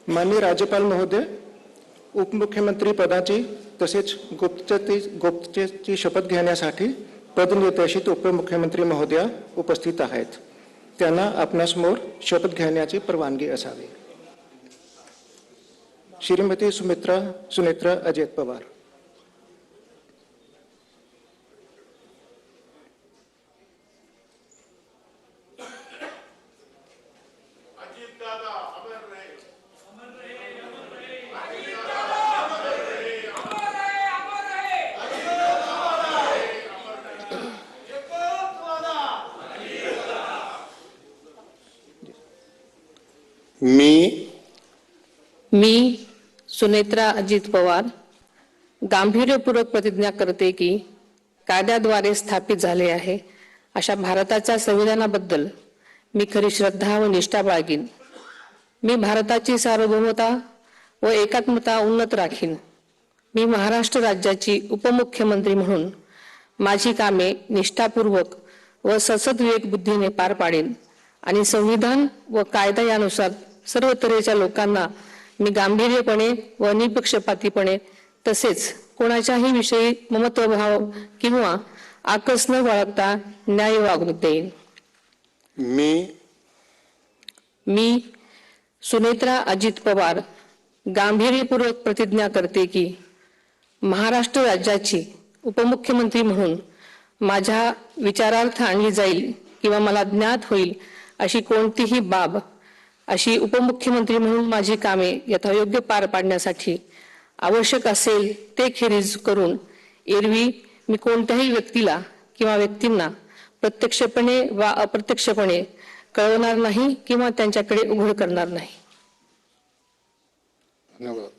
माननीय राज्यपाल महोदय, उपमुख्यमंत्री पदाची तसेच गुप्ततेची शपथ घेण्यासाठी पदनिर्देशित उपमुख्यमंत्री महोदया उपस्थित आहेत। त्यांना आपणासमोर शपथ घेण्याची परवानगी असावी। श्रीमती सुनेत्रा अजित पवार। मी सुनेत्रा अजित पवार गांभीर्यपूर्वक प्रतिज्ञा करते की कायद्याद्वारे स्थापित झाले आहे अशा भारताच्या संविधानाबद्दल मी खरी श्रद्धा व निष्ठा बाळगीन। मी भारताची सार्वभौमता व एकात्मता उन्नत राखीन। मी महाराष्ट्र राज्याची उपमुख्यमंत्री म्हणून माझी कामे निष्ठापूर्वक व सद्विवेक बुद्धीने पार पाडेन आणि संविधान व कायदा यानुसार सर्व तऱ्हेच्या लोकांना मी गांभीर्यपणे व निपक्षपातीपणे तसेच कोणाच्याही विषयी ममत्वभाव किंवा आकस न बाळगता न्याय वागणूक देईन। मी सुनेत्रा अजित पवार गांभीर्यपूर्वक प्रतिज्ञा करते की महाराष्ट्र राज्याची उपमुख्यमंत्री म्हणून माझ्या विचारार्थ आणली जाईल किंवा मला ज्ञात होईल अशी कोणतीही बाब अशी उपमुख्यमंत्री म्हणून माझी कामे यथायोग्य पार पाडण्यासाठी आवश्यक असेल ते खेरीज करून एरवी मी कोणत्याही व्यक्तीला किंवा व्यक्तींना प्रत्यक्षपणे वा अप्रत्यक्षपणे कळवणार नाही किंवा त्यांच्याकडे उघड करणार नाही। धन्यवाद।